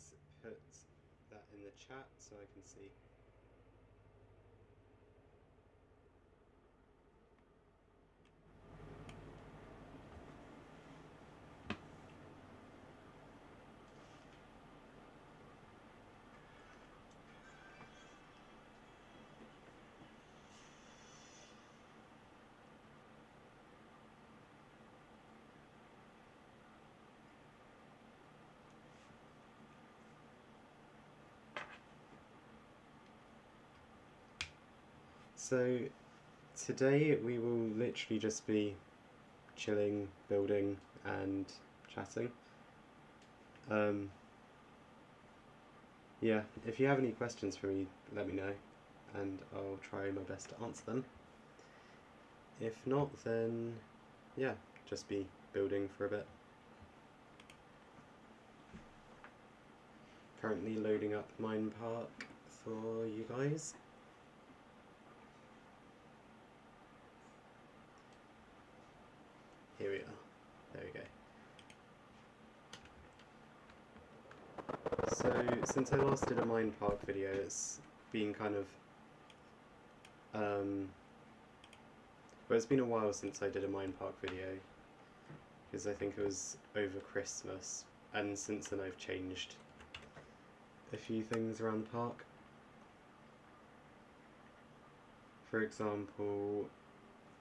please put that in the chat so I can see. So today we will literally just be chilling, building and chatting. Yeah, if you have any questions for me, let me know and I'll try my best to answer them. If not, then yeah, just be building for a bit. Currently loading up Minepark for you guys. Here we are. There we go. So since I last did a Minepark video, it's been kind of well, it's been a while since I did a Minepark video, because I think it was over Christmas, and since then I've changed a few things around the park. For example,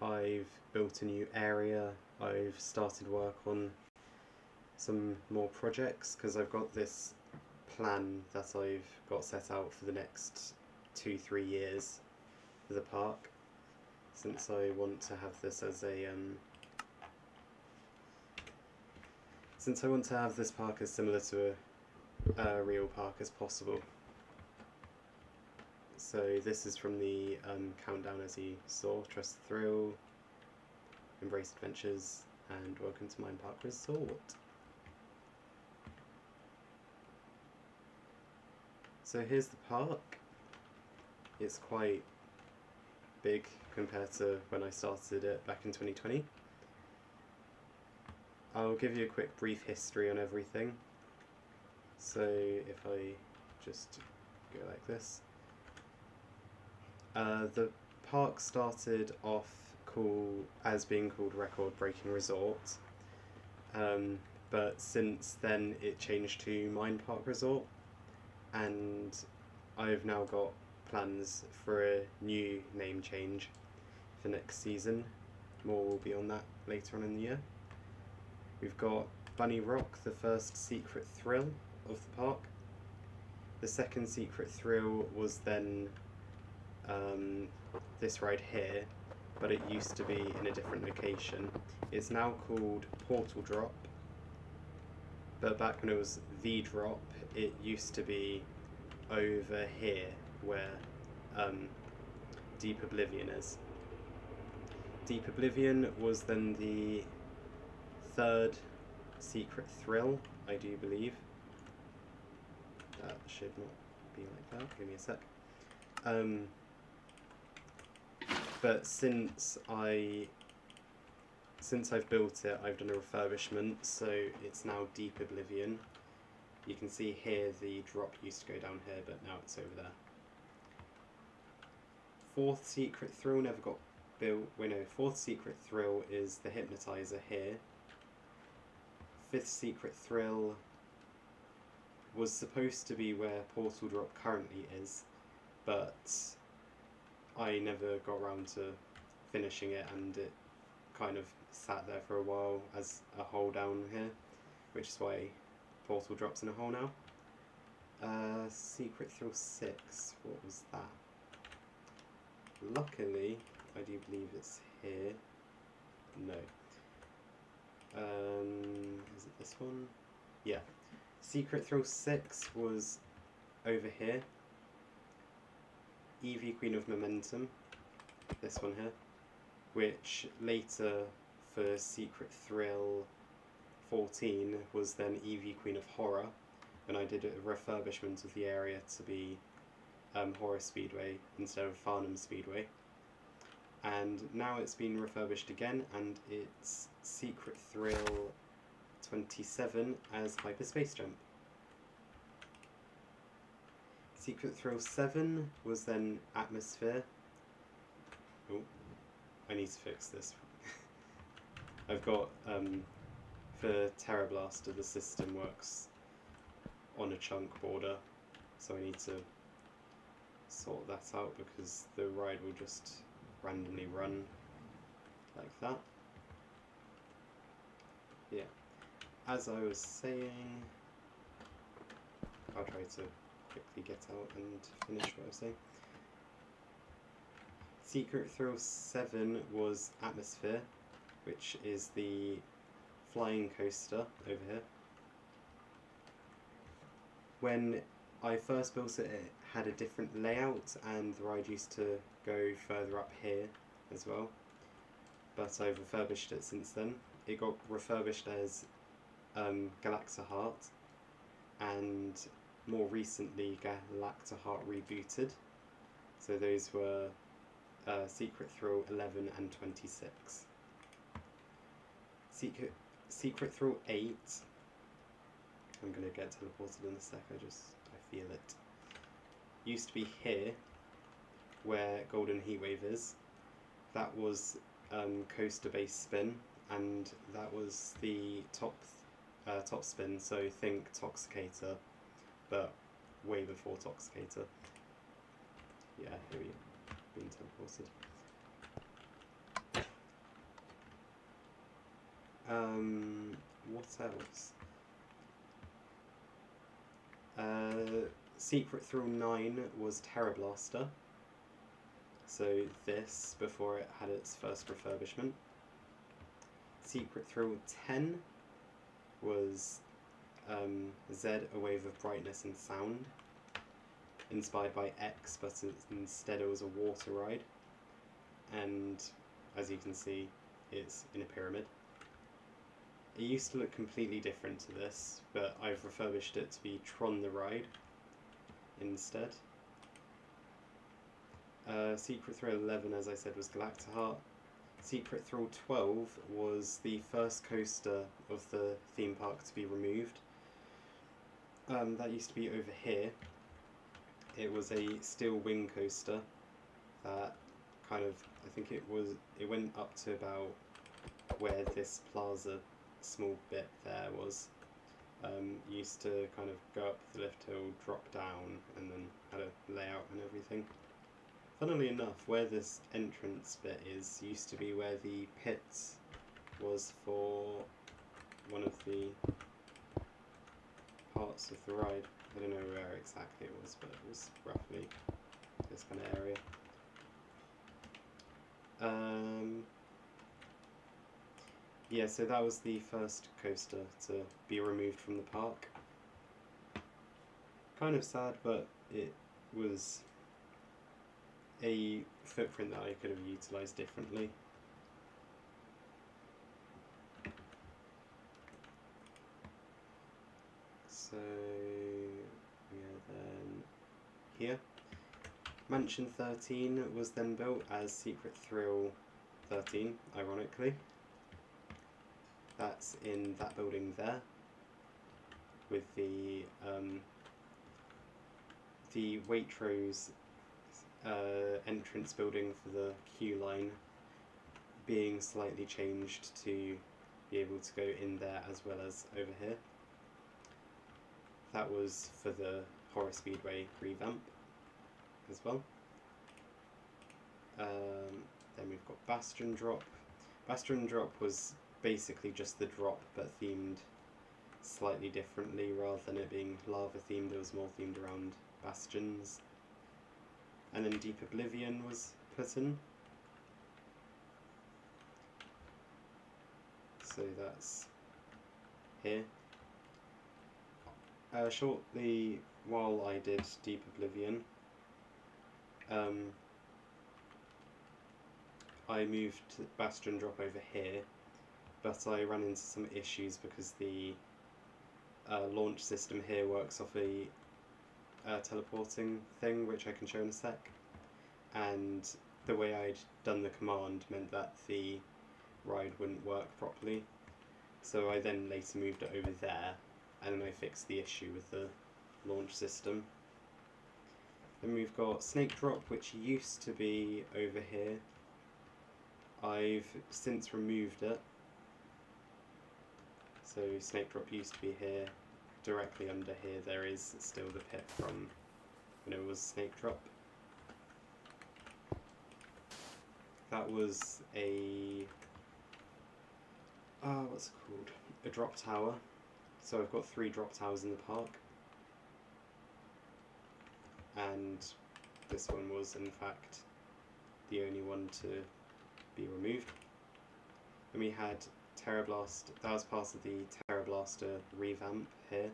I've built a new area, I've started work on some more projects, because I've got this plan that I've got set out for the next 2-3 years for the park, since I want to have this as a since I want to have this park as similar to a real park as possible. So this is from the countdown, as you saw: Trust the Thrill, Embrace Adventures, and Welcome to Minepark Resort. So here's the park. It's quite big compared to when I started it back in 2020. I'll give you a quick brief history on everything. So if I just go like this. The park started off as being called Record Breaking Resort, but since then it changed to Minepark Resort, and I've now got plans for a new name change for next season. More will be on that later on in the year. We've got Bunny Rock, the first secret thrill of the park. The second secret thrill was then this ride here, but it used to be in a different location. It's now called Portal Drop, but back when it was The Drop, it used to be over here where Deep Oblivion is. Deep Oblivion was then the third secret thrill, I do believe. That should not be like that, give me a sec. But since I've built it, I've done a refurbishment, so it's now Deep Oblivion. You can see here the drop used to go down here, but now it's over there. Fourth secret thrill never got built. Wait, no, fourth secret thrill is the Hypnotizer here. Fifth secret thrill was supposed to be where Portal Drop currently is, but I never got around to finishing it, and it kind of sat there for a while as a hole down here, which is why Portal Drop's in a hole now. Secret Thrill 6, what was that? Luckily, I do believe it's here. No. Is it this one? Yeah. Secret Thrill 6 was over here. Eevee, Queen of Momentum, this one here, which later for Secret Thrill 14 was then Eevee, Queen of Horror, when I did a refurbishment of the area to be Horror Speedway instead of Farnham Speedway. And now it's been refurbished again, and it's Secret Thrill 27 as Hyperspace Jump. Secret Thrill 7 was then Atmosphere. Oh, I need to fix this. I've got, for Terra Blaster, the system works on a chunk border, so I need to sort that out because the ride will just randomly run like that. Yeah, as I was saying, I'll try to quickly get out and finish what I was saying. Secret Thrill 7 was Atmosphere, which is the flying coaster over here. When I first built it, it had a different layout and the ride used to go further up here as well, but I've refurbished it since then. It got refurbished as Galacta Heart, and more recently Galacta Heart Rebooted. So those were Secret Thrill 11 and 26. Secret Thrill 8, I'm going to get teleported in a sec, I feel it. Used to be here, where Golden Heatwave is. That was coaster-based spin, and that was the top spin, so think Toxicator, but way before Toxicator. Yeah, here we go, being teleported. What else? Secret Thrill 9 was Terra Blaster. So this, before it had its first refurbishment. Secret Thrill 10 was Z, A Wave of Brightness and Sound. Inspired by X, but instead it was a water ride. And as you can see, it's in a pyramid. It used to look completely different to this, but I've refurbished it to be Tron the Ride instead. Secret Thrill 11, as I said, was Galacta Heart. Secret Thrill 12 was the first coaster of the theme park to be removed. That used to be over here. It was a steel wing coaster that kind of, I think it went up to about where this plaza small bit there was. Used to kind of go up the lift hill, drop down, and then had a layout and everything. Funnily enough, where this entrance bit is used to be where the pits was for one of the parts of the ride. I don't know where exactly it was, but it was roughly this kind of area. Yeah, so that was the first coaster to be removed from the park. Kind of sad, but it was a footprint that I could have utilised differently. So, yeah, then here. Mansion 13 was then built as Secret Thrill 13, ironically. That's in that building there, with the Waitrose entrance building for the queue line being slightly changed to be able to go in there as well as over here. That was for the Horror Speedway revamp as well. Then we've got Bastion Drop. Bastion Drop was basically just the drop, but themed slightly differently. Rather than it being lava themed, it was more themed around bastions. And then Deep Oblivion was put in. So that's here. Shortly while I did Deep Oblivion, I moved Bastion Drop over here, but I ran into some issues because the launch system here works off a teleporting thing, which I can show in a sec, and the way I'd done the command meant that the ride wouldn't work properly, so I then later moved it over there, and then I fixed the issue with the launch system. Then we've got Snake Drop, which used to be over here. I've since removed it. So Snake Drop used to be here. Directly under here there is still the pit from when it was Snake Drop. That was a... what's it called? A drop tower. So I've got 3 drop towers in the park. And this one was in fact the only one to be removed. And we had Terra Blast, that was part of the Terra Blaster revamp here.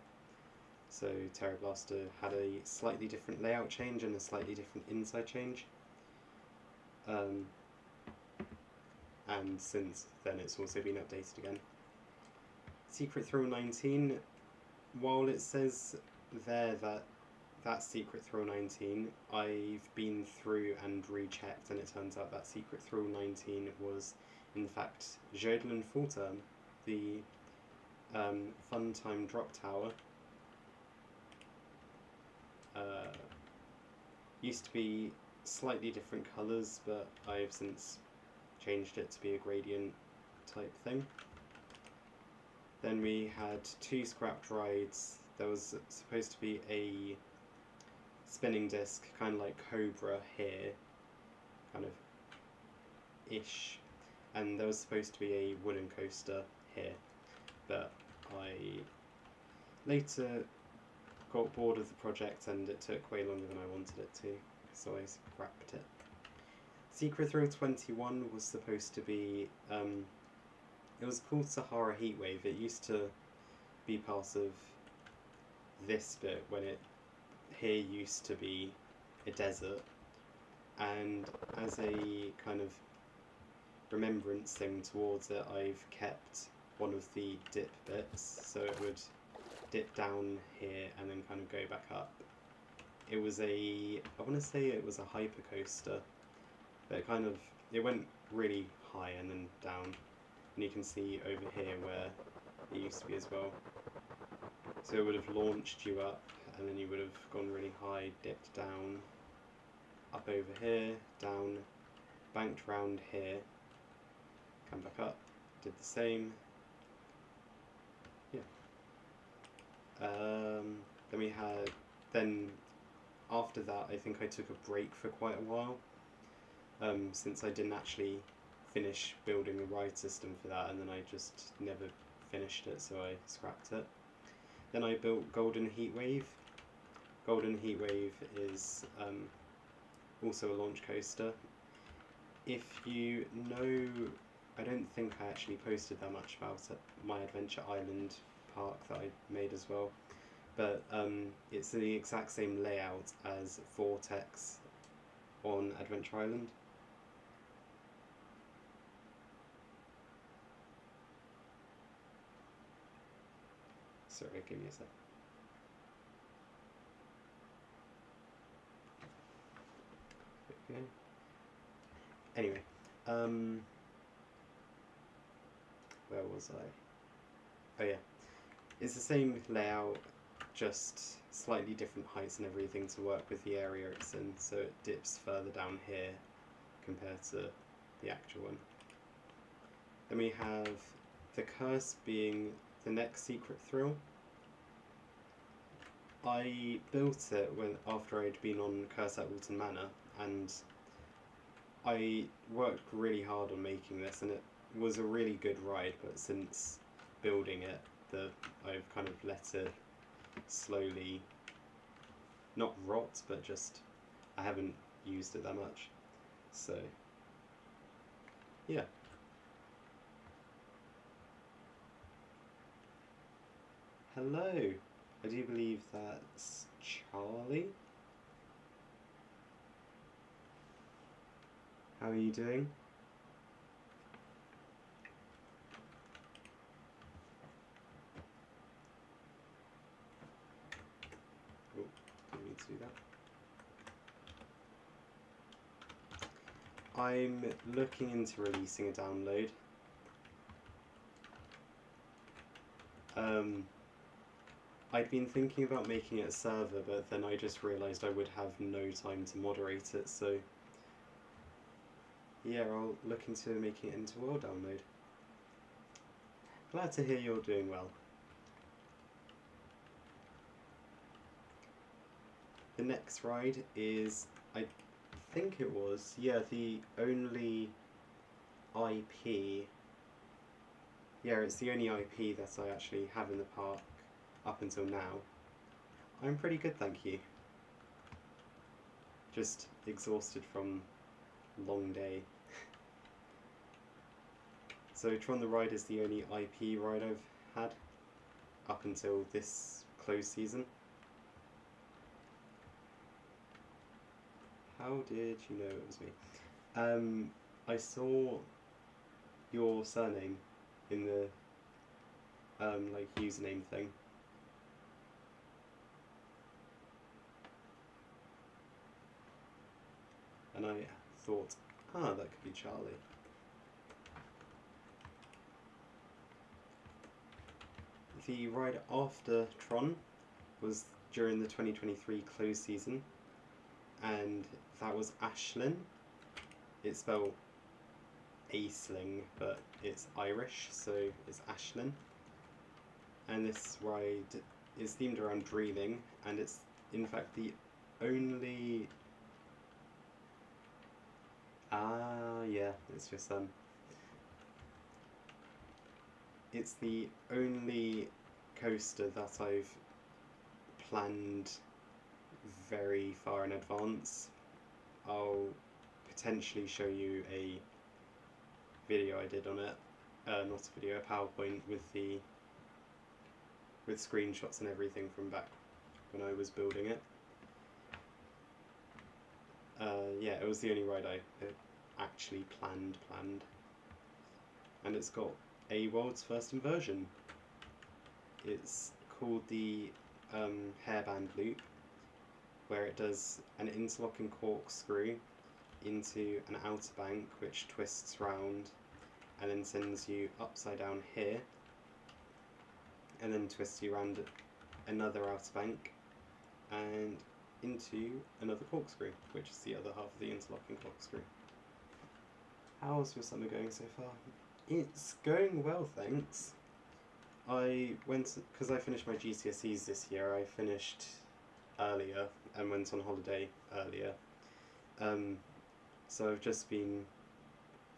So Terra Blaster had a slightly different layout change and a slightly different inside change. And since then it's also been updated again. Secret Thrill 19, while it says there that Secret Thrill 19, I've been through and rechecked, and it turns out that Secret Thrill 19 was in fact Jodelin Full Term, the Fun Time Drop Tower. Used to be slightly different colours, but I've since changed it to be a gradient type thing. Then we had 2 scrapped rides. There was supposed to be a spinning disc, kind of like Cobra here, kind of ish, and there was supposed to be a wooden coaster here, but I later got bored of the project and it took way longer than I wanted it to, so I scrapped it. Secret Thrill 21 was supposed to be, it was called Sahara Heatwave. It used to be part of this bit when it here used to be a desert, and as a kind of remembrance thing towards it, I've kept one of the dip bits, so it would dip down here and then kind of go back up. It was I want to say it was a hyper coaster, but it went really high and then down, and you can see over here where it used to be as well. So it would have launched you up, and then you would have gone really high, dipped down, up over here, down, banked round here, come back up, did the same. Yeah. Then after that I think I took a break for quite a while, since I didn't actually finish building a ride system for that, and then I just never finished it, so I scrapped it. Then I built Golden Heatwave. Golden Heatwave is also a launch coaster. If you know, I don't think I actually posted that much about it, my Adventure Island park that I made as well, but it's the exact same layout as Vortex on Adventure Island. Sorry, give me a sec. Okay. Anyway, where was I? Oh yeah, it's the same layout, just slightly different heights and everything to work with the area it's in, so it dips further down here compared to the actual one. Then we have the Curse being the next Secret Thrill. I built it after I'd been on Curse at Alton Manor, and I worked really hard on making this, and it was a really good ride, but since building it, I've kind of let it slowly, not rot, but just I haven't used it that much. So yeah. Hello, I do believe that's Charlie. How are you doing? Oh, don't need to do that. I'm looking into releasing a download. I'd been thinking about making it a server, but then I just realised I would have no time to moderate it, so yeah, I'll look into making it into world download. Glad to hear you're doing well. The next ride is, I think it was, yeah, the only IP. Yeah, it's the only IP that I actually have in the park up until now. I'm pretty good, thank you. Just exhausted from long day. So Tron the Ride is the only IP ride I've had up until this closed season. How did you know it was me? I saw your surname in the like username thing. And I thought, that could be Charlie. The ride after Tron was during the 2023 closed season, and that was Ashlyn. It's spelled Aisling, but it's Irish, so it's Ashlyn. And this ride is themed around dreaming, and it's in fact the only... yeah, it's just it's the only coaster that I've planned very far in advance. I'll potentially show you a video I did on it, not a video, a PowerPoint with screenshots and everything from back when I was building it. Yeah, it was the only ride I actually planned, and it's got a world's first inversion. It's called the hairband loop, where it does an interlocking corkscrew into an outer bank which twists round and then sends you upside down here, and then twists you around another outer bank and into another corkscrew, which is the other half of the interlocking corkscrew. How's your summer going so far? It's going well, thanks. I went, because I finished my GCSEs this year, I finished earlier and went on holiday earlier. So I've just been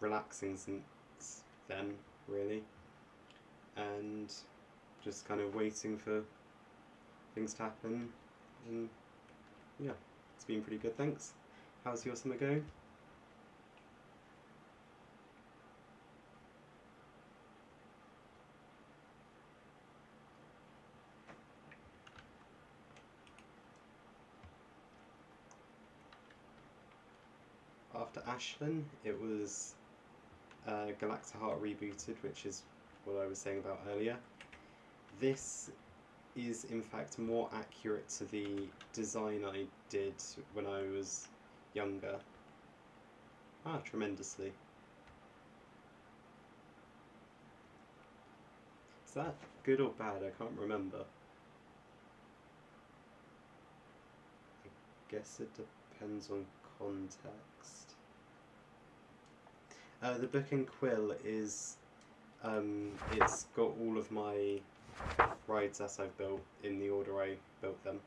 relaxing since then, really, and just kind of waiting for things to happen, and yeah, it's been pretty good, thanks. How's your summer going? After Ashlyn, it was Galacta Heart rebooted, which is what I was saying about earlier. This is in fact more accurate to the design I did when I was younger. Tremendously. Is that good or bad? I can't remember. I guess it depends on context. The Book and Quill is, it's got all of my rides that I've built in the order I built them.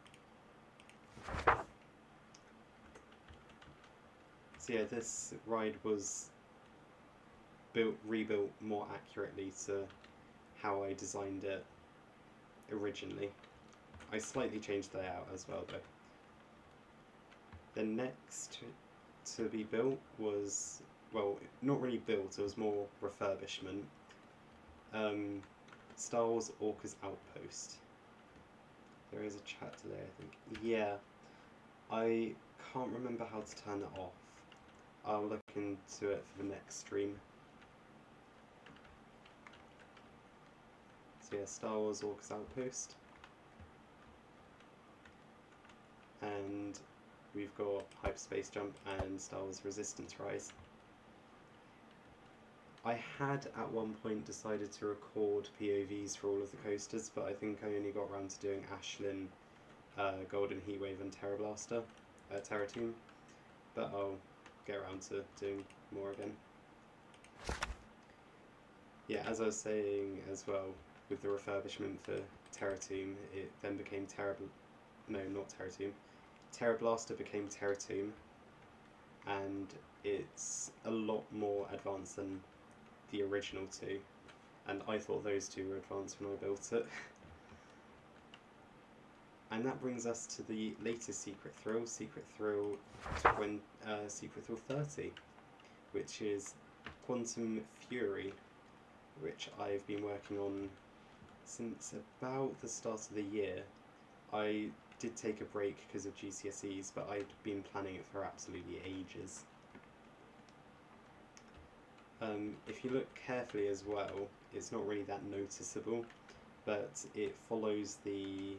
So yeah, this ride was rebuilt more accurately to how I designed it originally. I slightly changed the layout as well though. The next to be built was, well, not really built, it was more refurbishment. Star Wars Orca's Outpost. There is a chat today, I think. Yeah, I can't remember how to turn it off. I'll look into it for the next stream. So yeah, Star Wars Orca's Outpost. And we've got Hyperspace Jump and Star Wars Resistance Rise. I had at one point decided to record POVs for all of the coasters, but I think I only got around to doing Ashlyn, Golden Heatwave and Terra Blaster, Terra Tomb, but I'll get around to doing more again. Yeah, as I was saying as well, with the refurbishment for Terra Tomb, it then became Terra Blaster became Terra Tomb, and it's a lot more advanced than the original two, and I thought those two were advanced when I built it. And that brings us to the latest Secret Thrill, Secret Thrill 30, which is Quantum Fury, which I've been working on since about the start of the year. I did take a break because of GCSEs, but I'd been planning it for absolutely ages. If you look carefully as well, it's not really that noticeable, but it follows the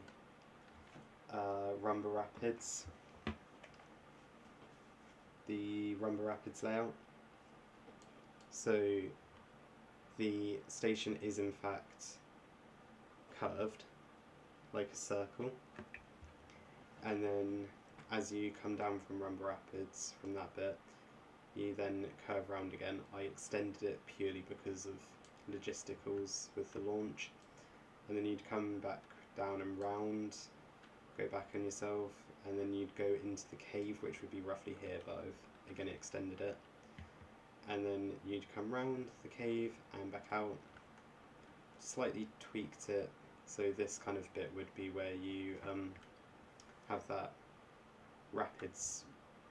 Rumba Rapids layout. So the station is in fact curved like a circle, and then as you come down from Rumba Rapids from that bit, you then curve round again. I extended it purely because of logisticals with the launch, and then you'd come back down and round, go back on yourself, and then you'd go into the cave, which would be roughly here, but I've again extended it, and then you'd come round the cave and back out. Slightly tweaked it, so this kind of bit would be where you have that rapids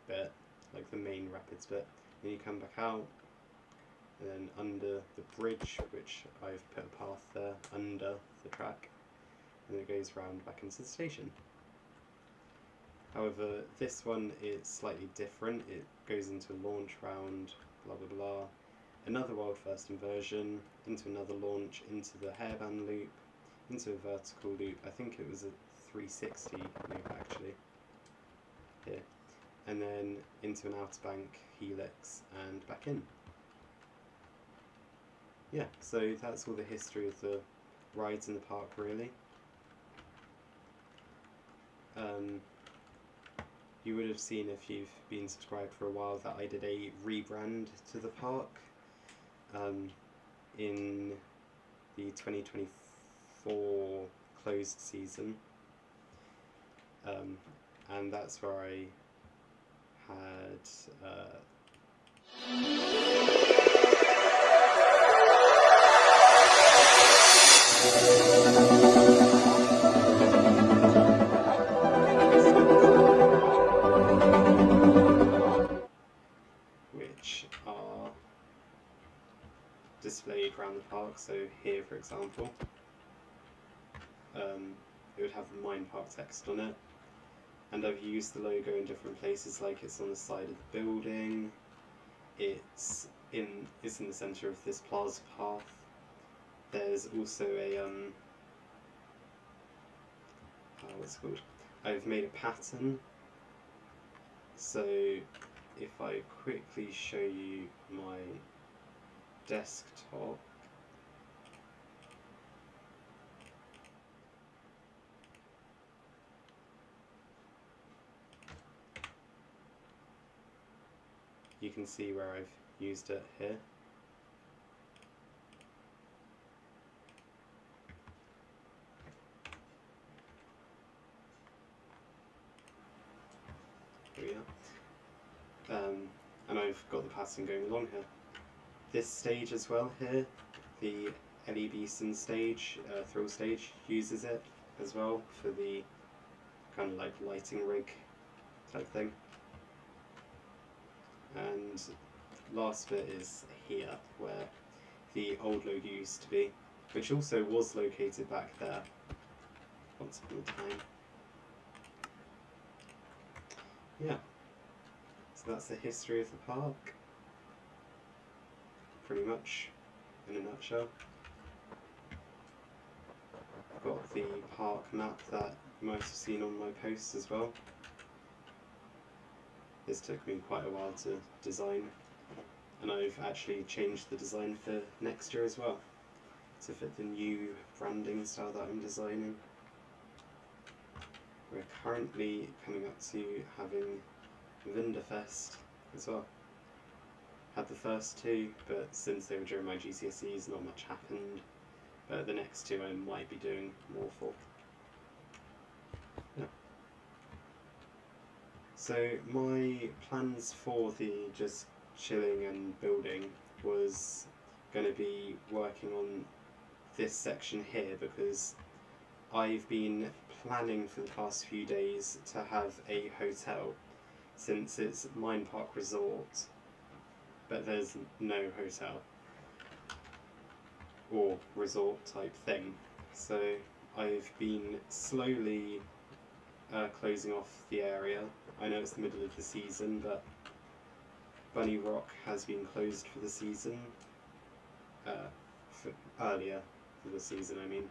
bit, like the main rapids bit, then you come back out, and then under the bridge, which I've put a path there under the track, and then it goes round back into the station. However, this one is slightly different. It goes into a launch round, blah blah blah, another world first inversion, into another launch, into the hairband loop, into a vertical loop. I think it was a 360 loop actually, here, and then into an outer bank helix and back in. Yeah, so that's all the history of the rides in the park really. You would have seen, if you've been subscribed for a while, that I did a rebrand to the park in the 2024 closed season, and that's where I had which are displayed around the park. So here, for example, it would have the Mine Park text on it, and I've used the logo in different places, like it's on the side of the building, it's in the centre of this plaza path. There's also a what's it called? I've made a pattern. So if I quickly show you my desktop, you can see where I've used it here. Here we are. And I've got the pattern going along here. This stage as well here, the Ellie Beeson stage, thrill stage, uses it as well for the kind of like lighting rig type thing. And last bit is here, where the old logo used to be, which also was located back there once upon a time. Yeah, so that's the history of the park, pretty much in a nutshell. I've got the park map that you might have seen on my posts as well. This took me quite a while to design. and I've actually changed the design for next year as well to fit the new branding style that I'm designing. We're currently coming up to having Vinderfest as well. Had the first two, but since they were during my GCSEs, not much happened. But the next two I might be doing more for. Yeah. So my plans for the just chilling and building was going to be working on this section here, because I've been planning for the past few days to have a hotel, since it's Mine Park Resort, but there's no hotel or resort type thing. So I've been slowly closing off the area. I know it's the middle of the season, but Bunny Rock has been closed for the season. Earlier for the season, I mean.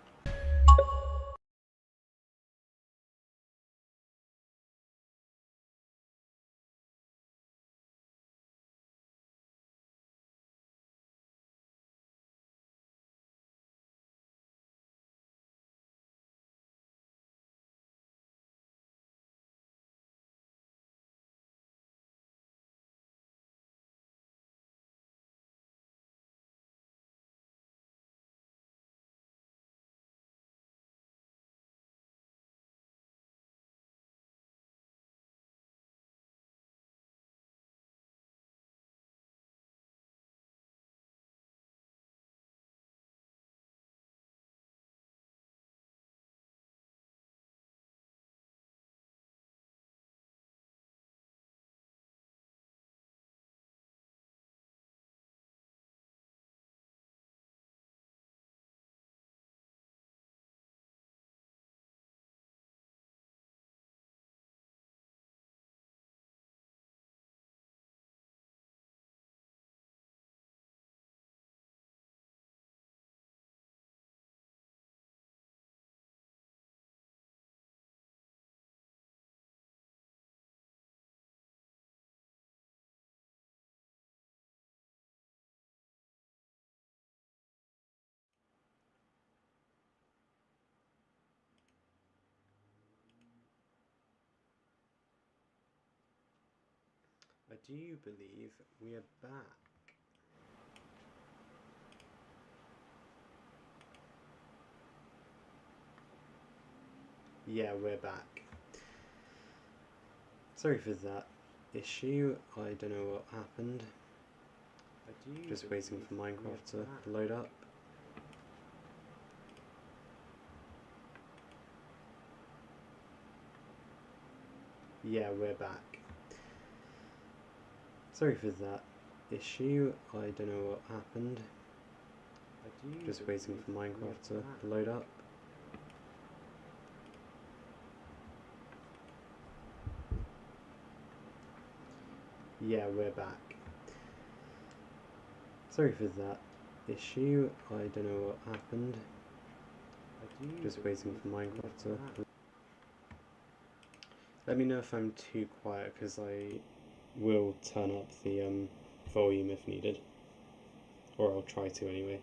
I do believe we are back. Yeah, we're back. Sorry for that issue. I don't know what happened. Just waiting for Minecraft to load up. Yeah, we're back. Sorry for that issue. I don't know what happened. Just waiting for Minecraft to load up. Yeah, we're back. Sorry for that issue. I don't know what happened. Just waiting for Minecraft to... Let me know if I'm too quiet, because I will turn up the volume if needed. Or I'll try to anyway.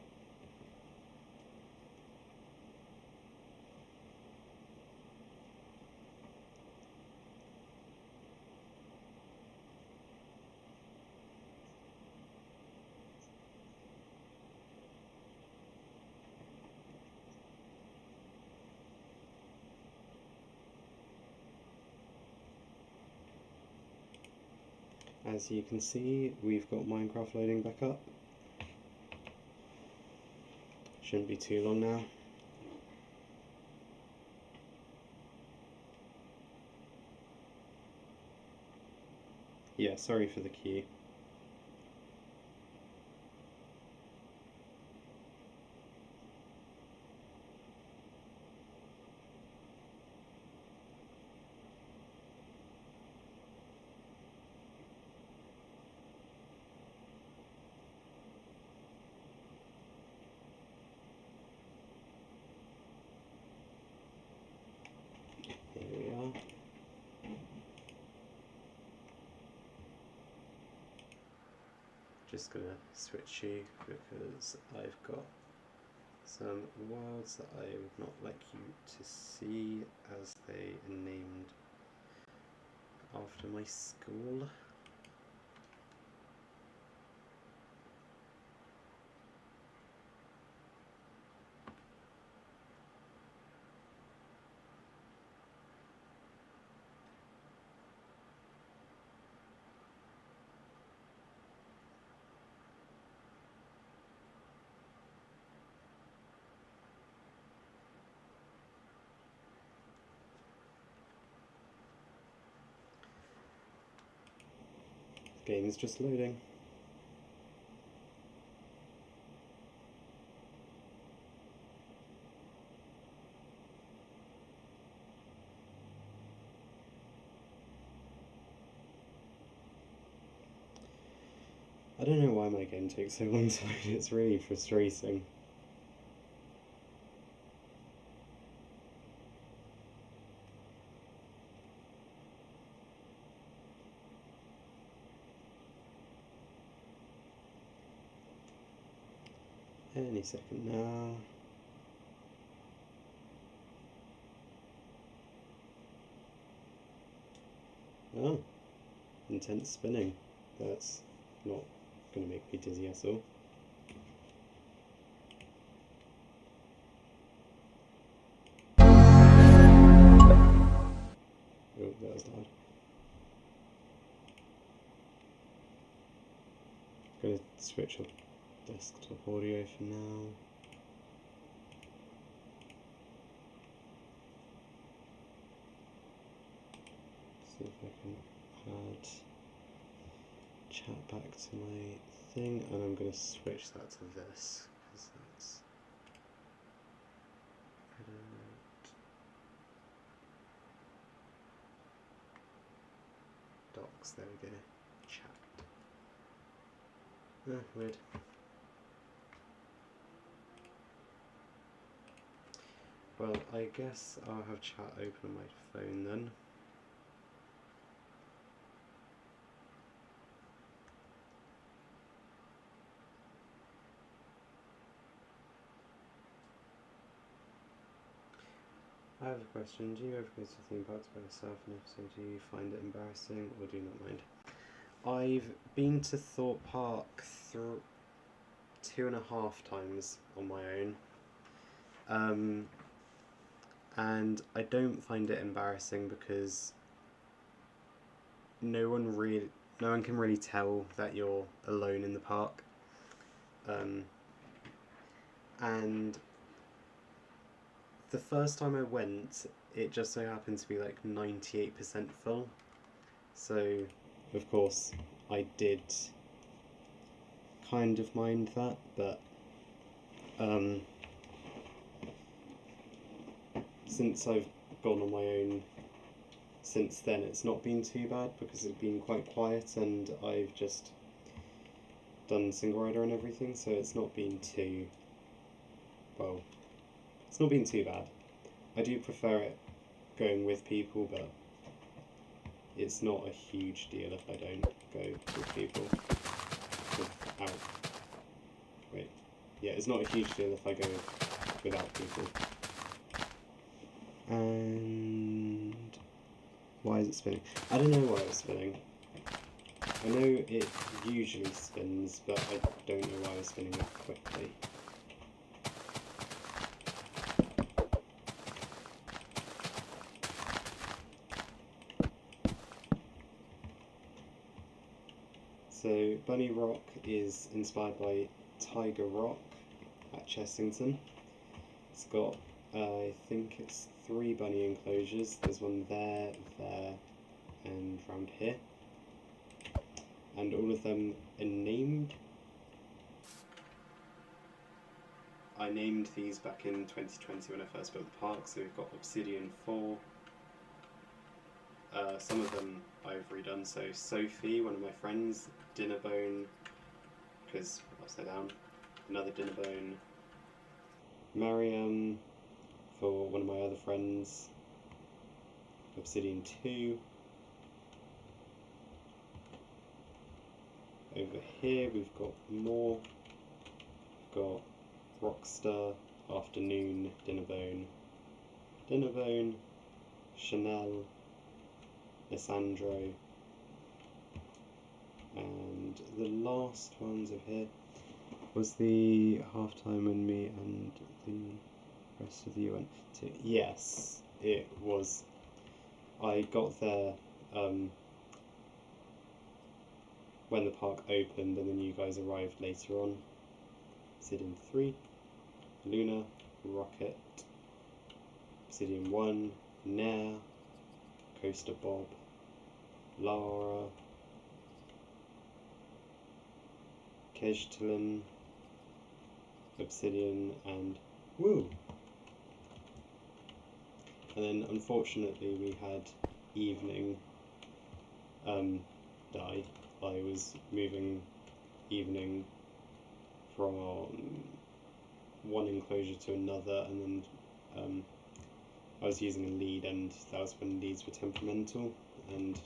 As you can see, we've got Minecraft loading back up. Shouldn't be too long now. Yeah, sorry for the queue. Here we are. just gonna switch you because I've got some worlds that I would not like you to see as they are named after my school. The game is just loading. I don't know why my game takes so long to load, it's really frustrating. Any second now. Oh, intense spinning. That's not going to make me dizzy at all. Oh, that was loud. I'm going to switch up desktop audio for now. See if I can add chat back to my thing, and I'm going to switch that to this because that's docs. There we go. Chat. Weird. Well, I guess I'll have chat open on my phone then. I have a question. Do you ever go to theme parks by yourself, and if so, do you find it embarrassing or do you not mind? I've been to Thorpe Park 2.5 times on my own. And I don't find it embarrassing because no one can really tell that you're alone in the park. And the first time I went, it just so happened to be like 98% full. So, of course, I did kind of mind that, but since I've gone on my own since then, it's not been too bad because it's been quite quiet and I've just done single rider and everything, so it's not been too, well, it's not been too bad. I do prefer it going with people, but it's not a huge deal if I don't go with people. It's not a huge deal if I go without people. And why is it spinning? I don't know why it's spinning. I know it usually spins, but I don't know why it's spinning that quickly. So Bunny Rock is inspired by Tiger Rock at Chessington. It's got, I think it's 3 bunny enclosures. There's one there, and round here. And all of them are named. I named these back in 2020 when I first built the park, so we've got Obsidian 4. Some of them I've redone, so Sophie, one of my friends, Dinnerbone, because upside down, another Dinnerbone, Mariam, for one of my other friends, Obsidian 2, over here we've got more. We've got Rockstar, Afternoon, Dinnerbone, Chanel, Lissandro, and the last ones over here was the halftime when me and the rest of you went to. Yes, it was. I got there when the park opened, and then you guys arrived later on. Obsidian 3, Luna, Rocket, Obsidian 1, Nair, Coaster Bob, Lara, Kejtilin, Obsidian, and Woo! And then unfortunately we had Evening die. I was moving Evening from one enclosure to another, and then I was using a lead, and that was when leads were temperamental, and